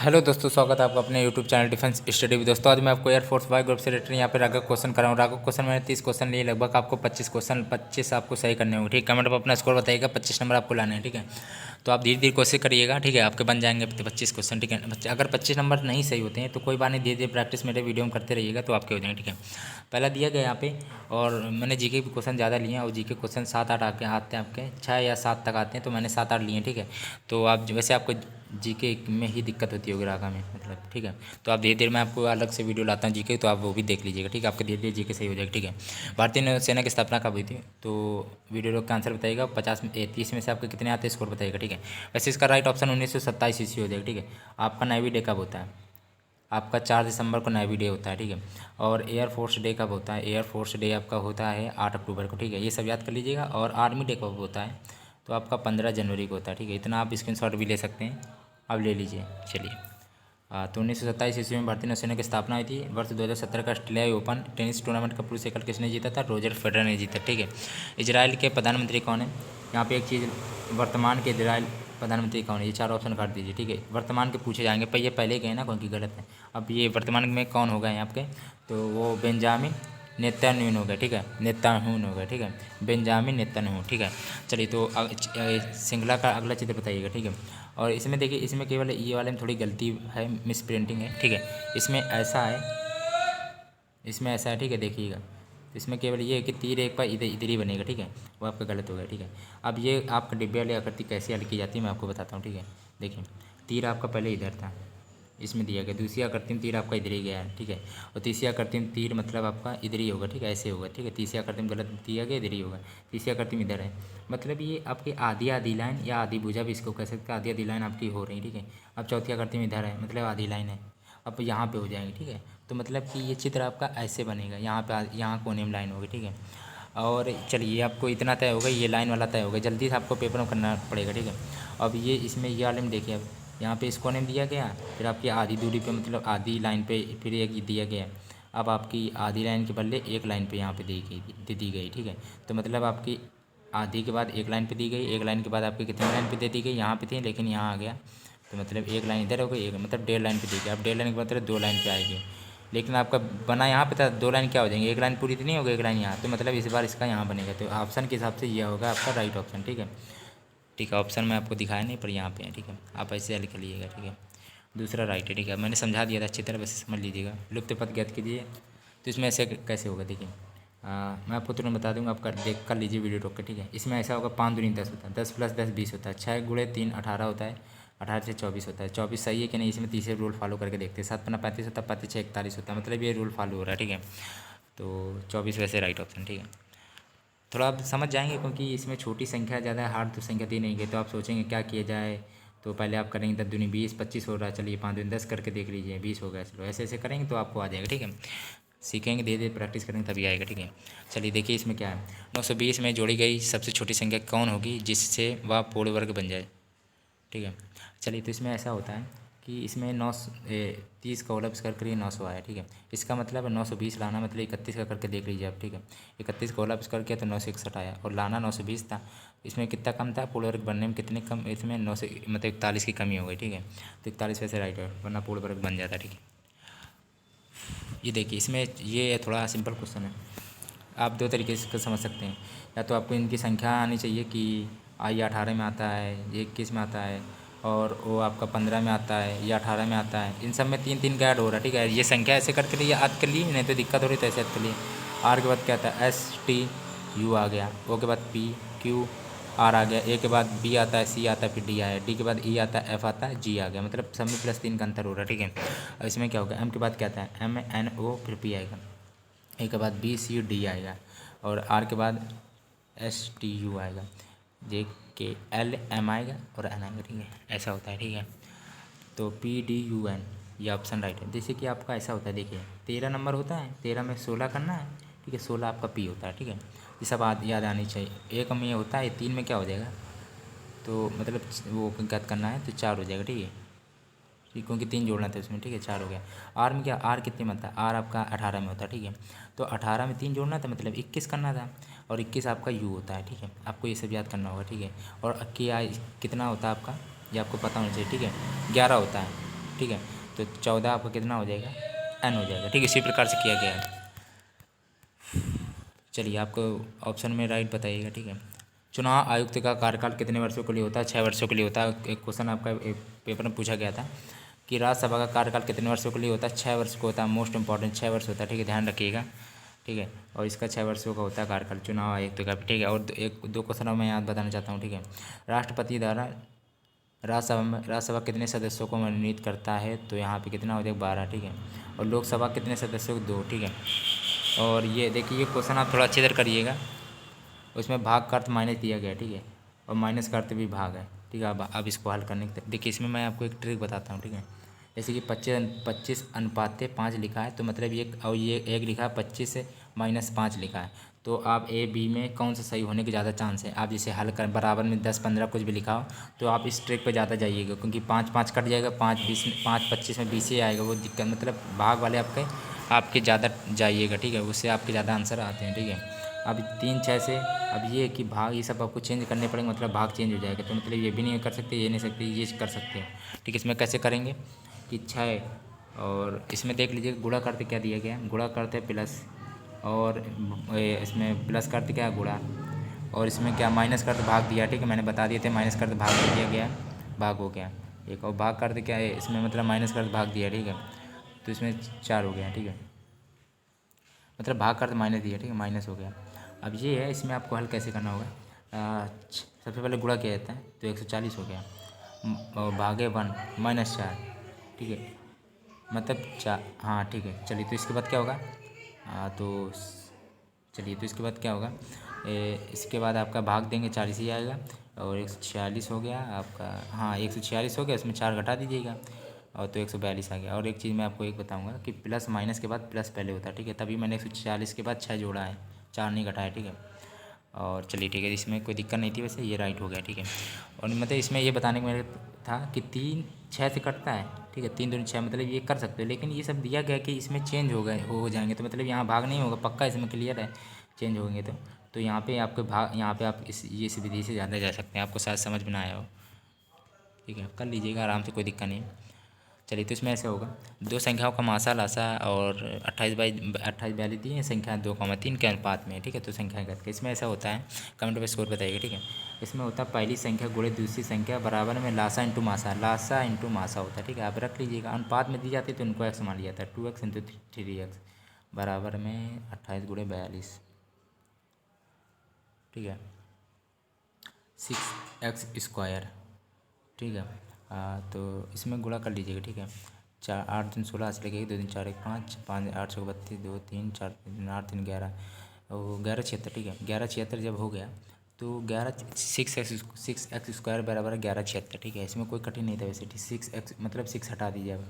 Hello दोस्तों, स्वागत है आपका अपने यूट्यूब चैनल डिफेंस स्टडी में। दोस्तों आज मैं आपको एयरफोर्स वाई ग्रुप से रिलेटेड यहाँ पे राघव क्वेश्चन कर रहा हूँ। राघव क्वेश्चन मैंने 30 क्वेश्चन लिए, लगभग आपको 25 आपको सही करने होंगे। ठीक, कमेंट पर अपना स्कोर बताइएगा, 25 नंबर आपको लाने हैं। ठीक है, तो आप धीरे धीरे कोशिश करिएगा। ठीक है, आपके बन जाएंगे 25 क्वेश्चन। ठीक है, अगर 25 नंबर नहीं सही होते हैं तो कोई बात नहीं, धीरे धीरे प्रैक्टिस मेरे वीडियो में करते रहिएगा तो आपके हो जाएंगे। ठीक है, पहला दिया गया यहाँ पे, और मैंने जीके के क्वेश्चन ज़्यादा लिए हैं और जीके क्वेश्चन 7-8 आते हैं, आपके 6 या 7 तक आते हैं, तो मैंने 7-8 लिए हैं। ठीक है, तो आप वैसे आपको जीके में ही दिक्कत होती होगी रागा में, मतलब। ठीक है, तो आप धीरे धीरे मैं आपको अलग से वीडियो लाता हूँ जीके, तो आप वो भी देख लीजिएगा। ठीक है, आपके धीरे धीरे जीके सही हो जाएगा। ठीक है, भारतीय नौसेना की स्थापना कब हुई थी? तो वीडियो का आंसर बताइएगा। 30 में से आपके कितने आते हैं स्कोर बताइएगा। ठीक है, वैसे इसका राइट ऑप्शन 1927 ईस्वी हो जाएगा। ठीक है, आपका नेवी डे कब होता है? आपका 4 दिसंबर को नेवी डे होता है। ठीक है, और एयरफोर्स डे कब होता है? एयरफोर्स डे आपका होता है 8 अक्टूबर को। ठीक है, ये सब याद कर लीजिएगा। और आर्मी डे कब होता है? तो आपका 15 जनवरी को होता है। ठीक है, इतना आप स्क्रीनशॉट भी ले सकते हैं, आप ले लीजिए। चलिए, तो 1927 ईस्वी में भारतीय नौसेना की स्थापना हुई थी। वर्ष 2017 का ऑस्ट्रेलियाई ओपन टेनिस टूर्नामेंट का पुरुष एकल किसने जीता था? रोजर फेडरर ने जीता। ठीक है, इजराइल के प्रधानमंत्री कौन है? यहाँ पे एक चीज़, वर्तमान के इजराइल प्रधानमंत्री कौन है? ये 4 ऑप्शन काट दीजिए। ठीक है, वर्तमान के पूछे जाएंगे, पर ये पहले के हैं ना, क्योंकि गलत है। अब ये वर्तमान में कौन होगा यहाँ आपके? तो वो बेंजामिन नेतन्याहू हो गया। ठीक है, नेतन्याहू हो गया। ठीक है, बेंजामिन नेतन्याहू। ठीक है, चलिए, तो श्रृंखला का अगला चित्र बताइएगा। ठीक है, और इसमें देखिए, इसमें केवल ये वाले में थोड़ी गलती है, मिस प्रिंटिंग है। ठीक है, इसमें ऐसा है, इसमें ऐसा है। ठीक है, देखिएगा, इसमें केवल ये है कि तीर एक पर इधर इधर ही बनेगा। ठीक है, वो आपका गलत हो गया। ठीक है, अब ये आपका डिब्बे वाली आकृति कैसे हल की जाती है मैं आपको बताता हूँ। ठीक है, देखिए, तीर आपका पहले इधर था, इसमें दिया गया। दूसरी आकृति में तीर आपका इधर ही गया है। ठीक है, और तीसरी आकृति में तीर मतलब आपका इधर ही होगा। ठीक है, ऐसे होगा। ठीक है, तीसरी आकृति में गलत दिया गया, इधर ही होगा। तीसरी आकृति में इधर है, मतलब ये आपकी आधी आधी लाइन या आधी भुजा भी इसको कह सकते हैं। आधी आधी लाइन आपकी हो रही है। ठीक है, अब चौथी आकृति में इधर है, मतलब आधी लाइन है। अब यहाँ पे हो जाएगी। ठीक है, तो मतलब कि ये चित्र आपका ऐसे बनेगा, यहाँ पे यहाँ कोने में लाइन होगी। ठीक है, और चलिए, आपको इतना तय होगा, ये लाइन वाला तय होगा, जल्दी से आपको पेपर में करना पड़ेगा। ठीक है, अब ये इसमें ये वाले में देखिए, अब यहाँ पे इस कोने में दिया गया, फिर आपकी आधी दूरी पे, मतलब आधी लाइन पे फिर एक दिया गया। अब आपकी आधी लाइन के बदले एक लाइन पे यहाँ पे दी गई। ठीक है, तो मतलब आपकी आधी के बाद एक लाइन पे दी गई, एक लाइन के बाद आपकी कितनी लाइन पे दे दी गई? यहाँ पे थी, लेकिन यहाँ आ गया, तो मतलब एक लाइन इधर हो गई, एक मतलब 1.5 लाइन पे दी गई। अब 1.5 लाइन के मतलब 2 लाइन पे आएगी, लेकिन आपका बना यहाँ पे था 2 लाइन, क्या हो जाएंगे? एक लाइन पूरी तो नहीं होगी, एक लाइन यहाँ, तो मतलब इस बार इसका यहाँ बनेगा। तो ऑप्शन के हिसाब से यह होगा आपका राइट ऑप्शन। ठीक है, ठीक है, ऑप्शन मैं आपको दिखाया नहीं, पर यहाँ पे है। ठीक है, आप ऐसे लिख लीजिएगा। ठीक है, दूसरा राइट है। ठीक है, मैंने समझा दिया था अच्छी तरह, वैसे समझ लीजिएगा। लुप्त पद ज्ञात कीजिए, तो इसमें ऐसे कैसे होगा? देखिए, मैं आपको तुरंत बता दूंगा, आप कर लीजिए वीडियो रोक के। ठीक है, इसमें ऐसा होगा, 5 दूनी 10 होता है, 10 + 10 20 होता है, 6 × 3 18 होता है, 18 से 24 होता है। 24 सही है कि नहीं, इसमें तीसरे रूल फॉलो करके देखते हैं। 7 × 35 होता है, 35 से 41 होता है, मतलब ये रूल फॉलो हो रहा है। ठीक है, तो 24 वैसे राइट ऑप्शन। ठीक है, थोड़ा आप समझ जाएंगे, क्योंकि इसमें छोटी संख्या ज़्यादा है, हार्ड तो संख्या दी नहीं गई, तो आप सोचेंगे क्या किया जाए। तो पहले आप करेंगे 10 दूनी 20, 25 हो रहा है, चलिए 5 दूनी 10 करके देख लीजिए, 20 हो गया। चलो ऐसे ऐसे करेंगे तो आपको आ जाएगा। ठीक है, सीखेंगे, धीरे धीरे प्रैक्टिस करेंगे तभी आएगा। ठीक है, चलिए देखिए, इसमें क्या है, 920 में जोड़ी गई सबसे छोटी संख्या कौन होगी जिससे वह पूर्ण वर्ग बन जाए? ठीक है, चलिए, तो इसमें ऐसा होता है कि इसमें 30 का ओलप करके ये 900 आया। ठीक है, इसका मतलब 920 लाना, मतलब 31 का करके देख लीजिए आप। ठीक है, 31 का ओलप कर किया तो 961 आया, और लाना 920 था। इसमें कितना कम था पूर्ण वर्ग बनने में? कितने कम? इसमें 9 से मतलब 41 की कमी हो गई। ठीक है, तो 41 वैसे राइट है, वरना पूर्ण वर्ग बन जाता। ठीक है, ये देखिए, इसमें ये थोड़ा सिंपल क्वेश्चन है, आप 2 तरीके से समझ सकते हैं। या तो आपको इनकी संख्या आनी चाहिए कि ये 18 में आता है, ये 21 में आता है, और वो आपका 15 में आता है, या 18 में आता है। इन सब में 3-3 का ऐड हो रहा है। ठीक है, ये संख्या ऐसे करके लिए याद कर लिए, नहीं तो दिक्कत हो रही तो ऐसे याद कर लिए। आर के बाद क्या आता है? STU आ गया, ओ के बाद PQR आ गया, ए के बाद B आता है, C आता है, फिर D आया, D के बाद E आता है, F आता है, G आ गया, मतलब सब में +3 का अंतर हो रहा है। ठीक है, अब इसमें क्या होगा? M के बाद क्या आता है? MNO, फिर P आएगा, ए के बाद BCD आएगा, और आर के बाद STU आएगा, JKLM आएगा, और N आएगा। ठीक है, ऐसा होता है। ठीक है, तो PDUN ये ऑप्शन राइट है। जैसे कि आपका ऐसा होता है, देखिए 13 नंबर होता है, 13 में 16 करना है। ठीक है, 16 आपका P होता है। ठीक है, ये सब याद आनी चाहिए। एक में ये होता है, 3 में क्या हो जाएगा? तो मतलब वो ज्ञात करना है, तो 4 हो जाएगा। ठीक है, ठीक, क्योंकि 3 जोड़ना था उसमें। ठीक है, 4 हो गया। आर में क्या? आर कितने में आता है? आर आपका 18 में होता है। ठीक है, तो 18 में 3 जोड़ना था, मतलब 21 करना था, और 21 आपका यू होता है। ठीक है, आपको ये सब याद करना होगा। ठीक है, और कितना होता है आपका, ये आपको पता होना चाहिए। ठीक है, 11 होता है, ठीक है। तो 14 आपका कितना हो जाएगा, n हो जाएगा, ठीक है। इसी प्रकार से किया गया है। चलिए आपको ऑप्शन में राइट बताइएगा, ठीक है। चुनाव आयुक्त का कार्यकाल कितने वर्षों के लिए होता है, 6 वर्षों के लिए होता है। एक क्वेश्चन आपका एक पेपर में पूछा गया था कि राज्यसभा का कार्यकाल कितने वर्षों के लिए होता है, 6 वर्ष का होता है। मोस्ट इंपॉर्टेंट 6 वर्ष होता है, ठीक है, ध्यान रखिएगा, ठीक है। और इसका 6 वर्षों का होता है कार्यकाल चुनाव आयुक्त का, ठीक है। और दो क्वेश्चन मैं याद बताना चाहता हूँ, ठीक है। राष्ट्रपति द्वारा राज्यसभा कितने सदस्यों को मनोनीत करता है, तो यहाँ पे कितना हो जाएगा, 12, ठीक है। और लोकसभा कितने सदस्यों को, 2, ठीक है। और ये देखिए ये क्वेश्चन आप थोड़ा अच्छे से करिएगा, उसमें भाग का अर्थ माइनस दिया गया है, ठीक है, और माइनस का अर्थ भी भाग है, ठीक है। अब इसको हल करने के देखिए इसमें मैं आपको एक ट्रिक बताता हूँ, ठीक है। जैसे कि 25 लिखा है, तो मतलब ये और ये एक लिखा है 25 - 5 लिखा है, तो आप ए बी में कौन सा सही होने के ज़्यादा चांस है। आप जैसे हल कर बराबर में 10-15 कुछ भी लिखा हो, तो आप इस ट्रिक पे ज़्यादा जाइएगा, क्योंकि 5-5 कट जाएगा, 5-25 में 20 ही आएगा, वो दिक्कत मतलब भाग वाले आपके ज़्यादा जाइएगा, ठीक है, उससे आपके ज़्यादा आंसर आते हैं, ठीक है। अब 3-6 से अब ये कि भाग ये सब आपको चेंज करने पड़ेंगे, मतलब भाग चेंज हो जाएगा, तो मतलब ये भी नहीं कर सकते, ये नहीं सकते, ये कर सकते हैं, ठीक है। इसमें कैसे करेंगे कि 6, और इसमें देख लीजिए गुणा करते क्या दिया गया है, गुणा करते प्लस, और इसमें प्लस करते क्या है, गुणा, और इसमें क्या माइनस करते भाग दिया, ठीक है, मैंने बता दिए थे, माइनस करते भाग दिया गया, भाग हो गया एक, और भाग करते क्या है, इसमें मतलब माइनस करते भाग दिया, ठीक है, तो इसमें 4 हो गया, ठीक है, मतलब भाग करते माइनस दिया, ठीक है, माइनस हो गया। अब ये है, इसमें आपको हल कैसे करना होगा, सबसे पहले गुणा किया जाता है, तो 140 हो गया, और भागे 1 -4, ठीक है, मतलब 4, हाँ ठीक है। चलिए तो इसके बाद क्या होगा, तो चलिए तो इसके बाद क्या होगा, इसके बाद आपका भाग देंगे 40 ही आएगा, और 146 हो गया आपका, हाँ 146 हो गया, इसमें 4 घटा दीजिएगा, और तो 142 आ गया। और एक चीज़ मैं आपको एक बताऊंगा कि प्लस माइनस के बाद प्लस पहले होता है, ठीक है, तभी मैंने 146 के बाद 6 जोड़ा है, 4 नहीं घटाया, ठीक है। और चलिए ठीक है, इसमें कोई दिक्कत नहीं थी, वैसे ये राइट हो गया, ठीक है। और मतलब इसमें ये बताने का मेरे था कि 3 6 से कटता है, ठीक है, 3 दूनी 6, मतलब ये कर सकते हो, लेकिन ये सब दिया गया कि इसमें चेंज हो गए हो जाएंगे, तो मतलब यहाँ भाग नहीं होगा पक्का, इसमें क्लियर है, चेंज होंगे तो यहाँ पे आपके भाग, यहाँ पे आप इस विधि से ज़्यादा जा सकते हैं, आपको शायद समझ में ना आया हो, ठीक है, कर लीजिएगा आराम से, कोई दिक्कत नहीं है। चलिए तो इसमें ऐसे होगा, दो संख्याओं का मासा लासा और 28/42 दी है, संख्या 2,3 के अनुपात में, ठीक है, तो संख्या गत, इसमें ऐसा होता है, कमेंट में स्कोर बताइएगा, ठीक है। इसमें होता है पहली संख्या गुणे दूसरी संख्या बराबर में लासा इंटू मासा, लासा इंटू मासा होता है, ठीक है, आप रख लीजिएगा। अनुपात में दी जाती है तो उनको एक्स मान लिया जाता है, 2x इंटू 3x बराबर में 28 × 42, ठीक है, 6x², ठीक है। तो इसमें गुणा कर लीजिएगा, ठीक है, 4 8 3 16 से लेके 2 3 4 1 5 5 8 6 32 2 3 4 3 8 3 11 और 11 76, ठीक है, 11 76 जब हो गया तो 6x² बराबर है 11 76, ठीक है, इसमें कोई कठिन नहीं था वैसे, 6x मतलब 6 हटा दीजिए, अब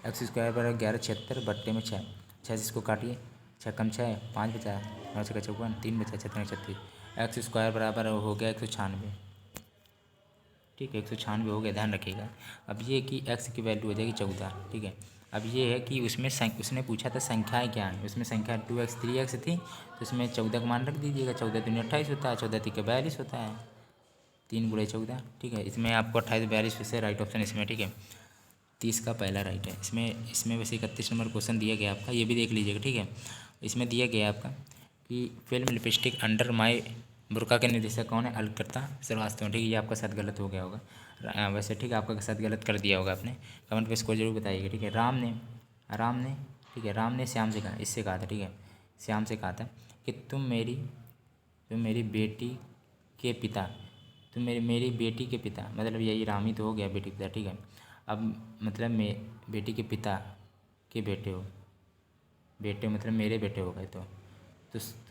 x² बराबर 11 76 बट्टे में 6, 6 से इसको काटिए, 6 कम 6 5 बचा, 9 6 54 3 बचा, 36 x² बराबर हो गया 196, ठीक है, 196 हो गया, ध्यान रखिएगा। अब ये कि x की वैल्यू हो जाएगी 14, ठीक है। अब ये है कि उसमें उसने पूछा था संख्याएं क्या हैं, उसमें संख्या 2x 3x थी, तो इसमें 14 का मान रख दीजिएगा, 14 दूनी 28 होता है, 14 3 42 होता है, 3 × 14, ठीक है, इसमें आपको 28 42 फिर से राइट ऑप्शन इसमें, ठीक है, 30 का पहला राइट है। इसमें वैसे 31 नंबर क्वेश्चन दिया गया आपका, ये भी देख लीजिएगा, ठीक है। इसमें दिया गया आपका कि फिल्म लिपस्टिक अंडर माई बुर्का के निर्देशक कौन है, अलकर्ता श्रीवास्तव, ठीक है, ये आपका साथ गलत हो गया होगा वैसे, ठीक है, आपका साथ गलत कर दिया होगा आपने, कमेंट पे इसको जरूर बताइएगा, ठीक है। राम ने ठीक है, राम ने श्याम से कहा, इससे कहा था, ठीक है, श्याम से कहा था कि तुम मेरी बेटी के पिता, तुम मेरी बेटी के पिता, मतलब यही राम ही तो हो गया, बेटी पिता, ठीक है। अब मतलब मैं बेटी के पिता के बेटे हो, बेटे मतलब मेरे बेटे हो गए, तो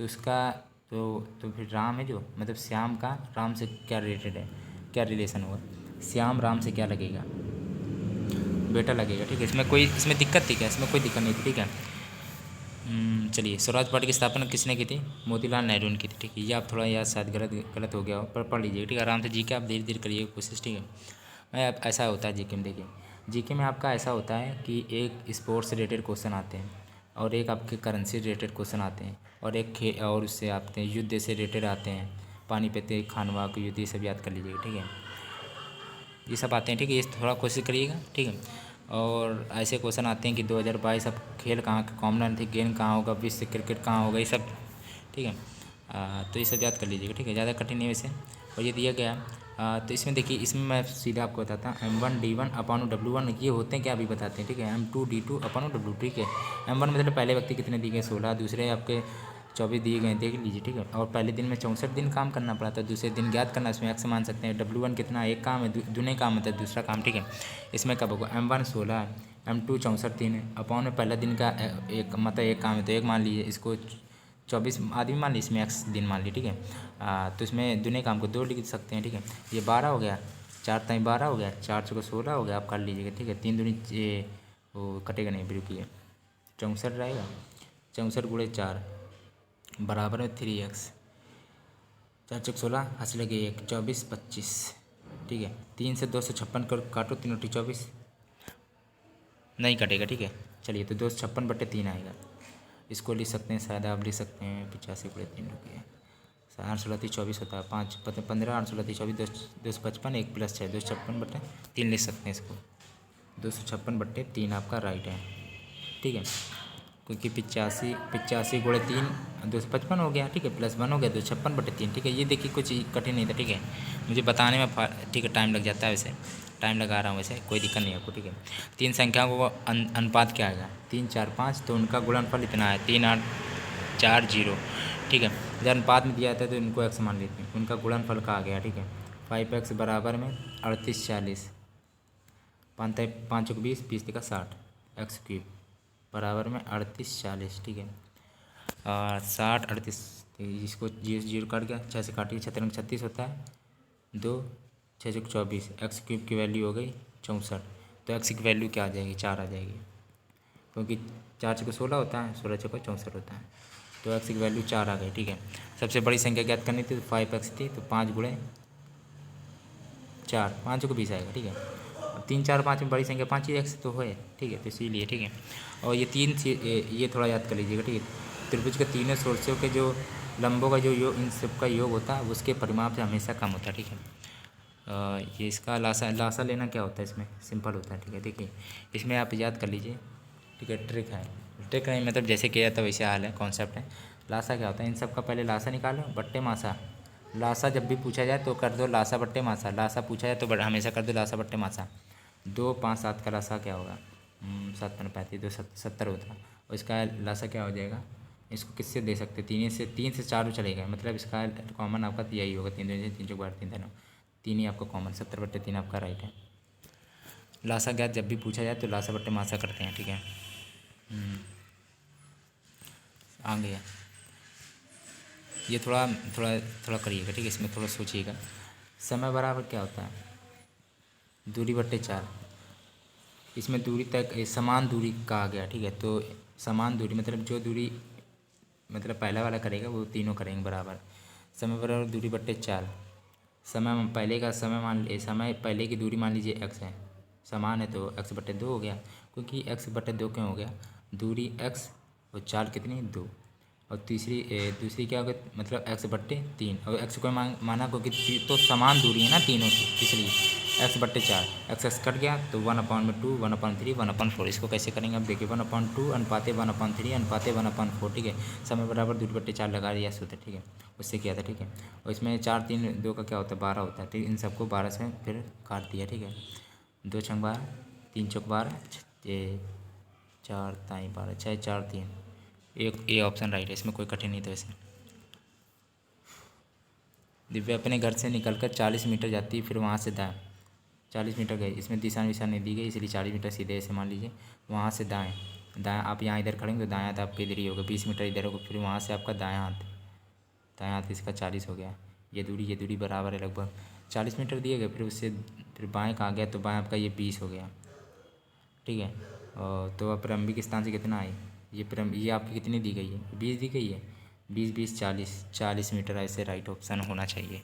उसका तो फिर राम है जो, मतलब श्याम का राम से क्या रिलेटेड है, क्या रिलेशन होगा, श्याम राम से क्या लगेगा, बेटा लगेगा, ठीक है। इसमें दिक्कत थी क्या, इसमें कोई दिक्कत नहीं थी, ठीक है। चलिए, स्वराज पार्टी की स्थापना किसने की थी, मोतीलाल नेहरू ने की थी, ठीक है, ये आप थोड़ा याद शायद गलत हो गया हो, पर पढ़ लीजिए, ठीक है, आराम से जीके आप धीरे धीरे करिए कोशिश, ठीक है। मैं ऐसा होता है जीके में, देखिए जीके में आपका ऐसा होता है कि एक स्पोर्ट्स से रिलेटेड क्वेश्चन आते हैं, और एक आपके करेंसी रिलेटेड क्वेश्चन आते हैं, और एक और उससे आते हैं युद्ध से रिलेटेड आते हैं, पानीपत खानवा का युद्ध, ये सब याद कर लीजिएगा, ठीक है, ये सब आते हैं, ठीक है, ये थोड़ा कोशिश करिएगा, ठीक है। और ऐसे क्वेश्चन आते हैं कि 2022 अब खेल कहाँ का कॉमनवेल्थ गेम कहाँ होगा, विश्व क्रिकेट कहाँ होगा, ये सब। ठीक है। तो ये सब याद कर लीजिएगा। ठीक है, ज़्यादा कठिन नहीं है वैसे। और ये दिया गया तो इसमें देखिए, इसमें मैं सीधा आपको बताता हूँ M1D1/W1 ये होते हैं क्या, अभी बताते हैं। ठीक है, M2D2/W। ठीक है, M1 मतलब पहले व्यक्ति कितने दिए गए 16, दूसरे आपके 24 दिए गए, देख लीजिए। ठीक है, और पहले दिन में 64 दिन काम करना पड़ा था, दूसरे दिन ज्ञात करना, इसमें एक्स मान सकते हैं। W1 कितना, एक काम है, दुने काम होता है, दूसरा काम। ठीक है, इसमें कब होगा, M1 16 है, M2 64 दिन है, अपॉन में पहला दिन का एक मतलब एक काम है तो एक मान लीजिए, इसको 24 आदमी मान लीजिए, इसमें एक्स दिन मान लीजिए। ठीक है, तो इसमें दुने काम को 2 लिख सकते हैं। ठीक है, ये 12 हो गया, 4 ताई 12 हो गया, 4 चौके 16 हो गया, आप कर लीजिएगा। ठीक है, 3 दूनी ये वो कटेगा नहीं, रुकिए, 64 रहेगा, 64 गुणे 4 बराबर में 3x, 4 चौक 16 हंस लगे 1, 24 25। ठीक है, 3 से 256 कर काटो, 3 रोटी 24 नहीं कटेगा। ठीक है, चलिए तो 256/3 आएगा। इसको लिख सकते हैं, शायद आप लिख सकते हैं 85/3, रुपये 8 16 30 24 होता है, 5 15 8 16 30 24 255 1 + 6 256/3 लिख सकते हैं इसको। 256/3 आपका राइट है। ठीक है, क्योंकि 85 गुणे 3 255 हो गया। ठीक है, +1 हो गया, 256/3। ठीक है, ये देखिए कुछ कठिन नहीं था। ठीक है, मुझे बताने में ठीक है टाइम लग जाता है, वैसे टाइम लगा रहा हूँ, वैसे कोई दिक्कत नहीं है आपको। ठीक है, 3 संख्याओं को अनुपात क्या आएगा, 3 4 5, तो उनका गुणनफल इतना है 3 8 4 0। ठीक है, जब अनुपात में दिया था तो इनको एक्स मान लेते हैं, उनका गुणनफल का आ गया। ठीक है, 5x बराबर में 38 40, 5 20 20 का 60 x³ बराबर में 38 40। ठीक है, 60 38, इसको 0 0 काट गया, 6 से काटिए, 6 36 होता है, 2 6 24, x³ की वैल्यू हो गई 64। तो x की वैल्यू क्या आ जाएगी, 4 आ जाएगी, क्योंकि 4 चौके 16 होता है, 16 चौके 64 होता है, तो x की वैल्यू 4 आ गई। ठीक है, सबसे बड़ी संख्या ज्ञात करनी थी तो 5x थी, तो 5 गुणे 4 5 को 20 आएगा। ठीक है, अब 3 4 5 में बड़ी संख्या 5 ही x तो है। ठीक है, तो इसीलिए। ठीक है, और ये ये थोड़ा याद कर लीजिएगा। ठीक है, त्रिभुज के तीनों शीर्षों के जो लंबों का जो योग, इन सब का योग होता है उसके परिमाप से हमेशा कम होता है। ठीक है, ये इसका लासा लेना क्या होता है, इसमें सिंपल होता है। ठीक है, देखिए इसमें आप याद कर लीजिए। ठीक है, ट्रिक है, ट्रिक नहीं मतलब जैसे किया था वैसे हाल है, कॉन्सेप्ट है। लासा क्या होता है, इन सब का पहले लासा निकालो, बट्टे मासा। लासा जब भी पूछा जाए तो कर दो लासा बट्टे मासा, लासा पूछा जाए तो हमेशा कर दो लासा बट्टे मासा। 2 5 7 का लासा क्या होगा, 7 5 35 2 70 होता है, और इसका लासा क्या हो जाएगा, इसको किससे दे सकते, 3 से 4 चलेगा, मतलब इसका कॉमन आपका यही होगा, 3 2 3 4 12 3 3 3 ही आपका कॉमन, 70/3 आपका राइट है। लासा ज्ञात जब भी पूछा जाए तो लासा बट्टे मासा करते हैं। ठीक है, आ गया, ये थोड़ा थोड़ा थोड़ा करिएगा। ठीक है, इसमें थोड़ा सोचिएगा। समय बराबर क्या होता है, दूरी बट्टे 4, इसमें दूरी तक समान दूरी कहा गया। ठीक है, तो समान दूरी मतलब जो दूरी मतलब पहला वाला करेगा वो तीनों करेंगे बराबर। समय बराबर दूरी बट्टे 4, समय पहले का समय समय पहले की दूरी मान लीजिए x है, समान है तो x/2 हो गया, क्योंकि x/2 क्यों हो गया, दूरी x और 4 कितनी 2, और दूसरी क्या होगा, मतलब x/3, और x को माना क्योंकि तो समान दूरी है ना तीनों की, इसलिए x/4, x कट गया तो 1/2 1/3 1/4। इसको कैसे करेंगे अब देखिए, 1/2 अनुपाते 1/3 अनुपाते 1/4। ठीक है, समय बराबर दूरी बट्टे 4 लगा दिया सूत्र। ठीक है, उससे किया था। ठीक है, और इसमें 4 3 2 का क्या होता है 12 होता है, तो इन सबको 12 से फिर काट दिया। ठीक है, 2 छंग 12 3 चौक 12 4 ताई 12 6 4 3, एक ए ऑप्शन राइट है, इसमें कोई कठिन नहीं था वैसे। दिव्या अपने घर से निकलकर 40 मीटर जाती है, फिर वहाँ से दाएँ 40 मीटर गए, इसमें दिशा विशा नहीं दी गई, इसलिए 40 मीटर सीधे ऐसे मान लीजिए, वहाँ से दाएँ दाएँ आप यहाँ इधर खड़ेंगे तो दाएँ हाथ आपके इधर ही होगा, 20 मीटर इधर होगा, फिर वहाँ से आपका दाएँ हाथ इसका 40 हो गया। ये दूरी बराबर है लगभग 40 मीटर दिए गए, फिर उससे फिर बाएँ कहाँ गया तो बाएँ आपका ये 20 हो गया। ठीक है, और तो अब प्रारंभिक स्थान से कितना है, ये आपकी कितनी दी गई है, 20 दी गई है, 20 20 40 मीटर ऐसे राइट ऑप्शन होना चाहिए।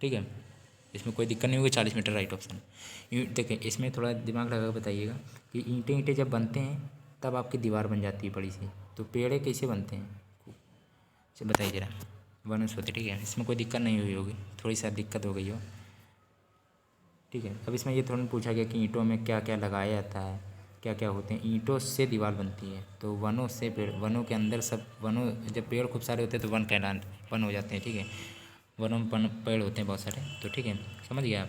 ठीक है, इसमें कोई दिक्कत नहीं होगी, 40 मीटर राइट ऑप्शन। देखिए इसमें थोड़ा दिमाग लगा कर बताइएगा कि ईंटें जब बनते हैं तब आपकी दीवार बन जाती है बड़ी सी, तो पेड़ कैसे बनते हैं, चलो बताइए ज़रा, वनस्पति। ठीक है, इसमें कोई दिक्कत नहीं हुई होगी, थोड़ी सा दिक्कत हो गई हो। ठीक है। अब इसमें ये थोड़ा पूछा गया कि ईंटों में क्या क्या लगाया जाता है, क्या क्या होते हैं। ईंटों से दीवार बनती है, तो वनों से पेड़, वनों के अंदर सब वनों, जब पेड़ खूब सारे होते हैं तो वन हो जाते हैं। ठीक है, वनों में पेड़ होते हैं बहुत सारे, तो ठीक है, समझ गए आप।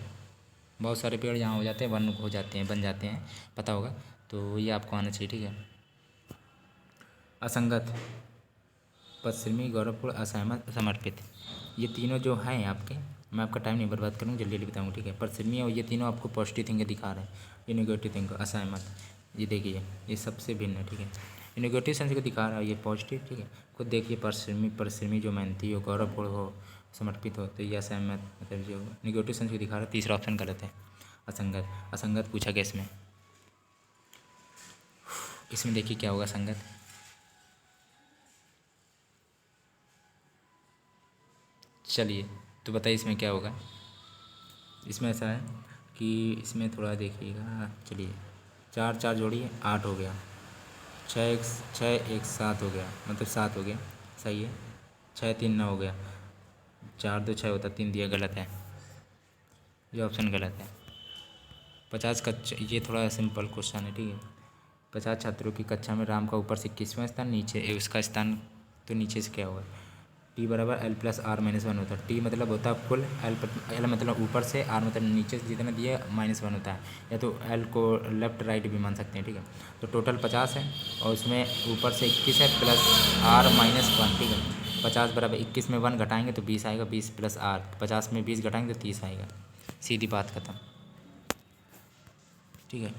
बहुत सारे पेड़ यहाँ हो जाते हैं, वन हो जाते हैं, बन जाते हैं, पता होगा, तो ये आपको आना चाहिए। ठीक है। असंगत, पश्चिमी, गौरवपूर्ण, असहमत, समर्पित, ये तीनों जो हैं आपके, मैं आपका टाइम नहीं बर्बाद करूँगा, जल्दी जल्दी बताऊँगा। ठीक है। पश्चिमी और ये तीनों आपको पॉजिटिव थिंक दिखा रहे हैं, ये नेगेटिव थिंक, असहमत, ये देखिए ये सबसे भिन्न है। ठीक है, ये नेगेटिव सेंस को दिखा रहा है, ये पॉजिटिव। ठीक है, खुद देखिए, पश्चिमी जो मेहनती हो, गौरवपूर्ण हो, समर्पित हो, तो ये असहमत मतलब जो नेगेटिव सेंस को दिखा रहा है। तीसरा ऑप्शन गलत है, असंगत। असंगत पूछा गया इसमें, इसमें देखिए क्या होगा संगत। चलिए तो बताइए इसमें क्या होगा। इसमें ऐसा है कि इसमें थोड़ा देखिएगा, चलिए, चार चार जोड़िए, 8 हो गया, छः एक 7 हो गया, मतलब 7 हो गया, सही है। 6 3 9 हो गया, 4 2 6 होता, 3 दिया, गलत है, ये ऑप्शन गलत है। 50 कक्षा, ये थोड़ा सिंपल क्वेश्चन है। ठीक है, 50 छात्रों की कक्षा में राम का ऊपर से 21वां स्थान, नीचे उसका स्थान, तो नीचे से क्या होगा। टी बराबर L plus R minus one होता है। टी मतलब होता है फुल, एल मतलब ऊपर से, आर मतलब नीचे से जितना दिया -1 होता है, या तो एल को लेफ्ट राइट भी मान सकते हैं। ठीक है, तो टोटल 50 है और उसमें ऊपर से 21 है प्लस आर माइनस वन। ठीक है, 50 बराबर 21 में 1 घटाएंगे तो 20 आएगा, 20 प्लस आर, 50 में 20 घटाएंगे तो 30 आएगा, सीधी बात खत्म। ठीक है,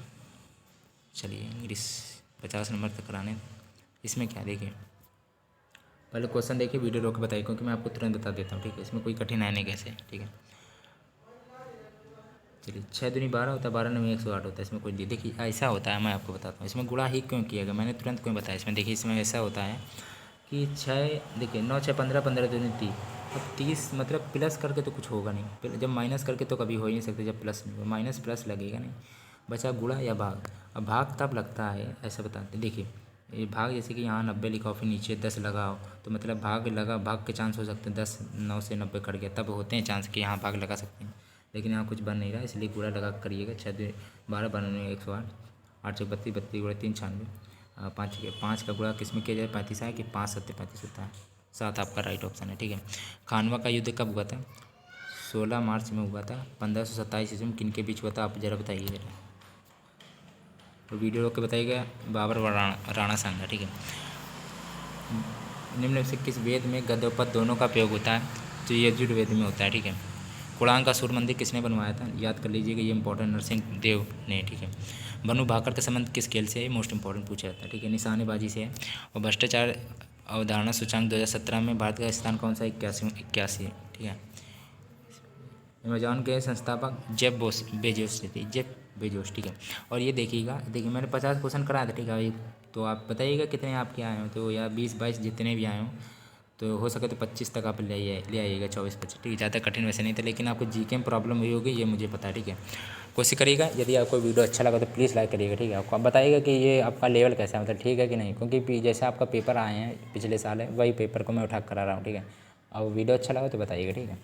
चलिए इंग्लिश 50 नंबर तक कराने। इसमें क्या देखिए, पहले क्वेश्चन देखिए, वीडियो रोक के बताइए, क्योंकि मैं आपको तुरंत बता देता हूँ। ठीक है, इसमें कोई कठिन है नहीं कैसे। ठीक है, चलिए, 6 दूनी 12 होता है, 12 9 108 होता है। इसमें कोई देखिए ऐसा होता है, मैं आपको बताता हूँ इसमें गुणा ही क्यों किया गया, मैंने तुरंत क्यों बताया। इसमें देखिए, इसमें ऐसा होता है कि 6, देखिए 9 6 15, 15 दूनी 30, अब 30 मतलब प्लस करके तो कुछ होगा नहीं, जब माइनस करके तो कभी हो ही नहीं सकते, जब प्लस नहीं होगा, माइनस प्लस लगेगा नहीं, बचा गुणा या भाग। अब भाग तब लगता है, ऐसा बताते हैं, देखिए ये भाग, जैसे कि यहाँ 90 लिखा हो, फिर नीचे 10 लगाओ, तो मतलब भाग लगा, भाग के चांस हो सकते हैं, 10 9 से 90 कट गया, तब होते हैं चांस कि यहाँ भाग लगा सकते हैं, लेकिन यहाँ कुछ बन नहीं रहा, इसलिए गुणा लगा करिएगा। 6 2 12 12 108, 8 6 32 32 गुणा 3 96, 5 का गुणा किस में किया जाए, 35 है कि 5 7 35 होता है, 7 आपका राइट ऑप्शन है। ठीक है, खानवा का युद्ध कब हुआ था, 16 मार्च में हुआ था। 1527 ईस्वी में किन के बीच हुआ था, आप जरा बताइए जरा, तो वीडियो रोक के बताइएगा। बाबर व राणा सांगा। ठीक है, निम्न में से किस वेद में गद्य और पद्य दोनों का प्रयोग होता है, तो ये यजुर्वेद में होता है। ठीक है, कुणांक का सूर्य मंदिर किसने बनवाया था, याद कर लीजिएगा, ये इंपॉर्टेंट, नरसिंह देव ने। ठीक है, बनु भाकर का संबंध किस खेल से है, मोस्ट इंपॉर्टेंट पूछा जाता है। ठीक है, निशानेबाजी से है। और भ्रष्टाचार अवधारणा सूचांक 2017 में भारत का स्थान कौन सा, 81 है। ठीक है, अमेजॉन के संस्थापक बेजोस थे, जेफ बेजोस। ठीक है, और ये देखिएगा, देखिए मैंने 50 क्वेश्चन कराया था। ठीक है, तो आप बताइएगा कितने आपके आए हो, तो या 20 22 जितने भी आए हो, तो हो सके तो 25 तक आप ले आइएगा, 24 25। ठीक है, ज़्यादा कठिन वैसे नहीं था, लेकिन आपको जीके में प्रॉब्लम हुई होगी, ये मुझे पता है। ठीक है, कोशिश करिएगा, यदि आपको वीडियो अच्छा लगा तो प्लीज़ लाइक करिएगा। ठीक है, आपको आप बताइएगा कि ये आपका लेवल कैसा है, मतलब ठीक है कि नहीं, क्योंकि जैसे आपका पेपर आए हैं पिछले साल है, वही पेपर को मैं उठा कर करा रहा हूँ। ठीक है, और वीडियो अच्छा लगा तो बताइएगा। ठीक है।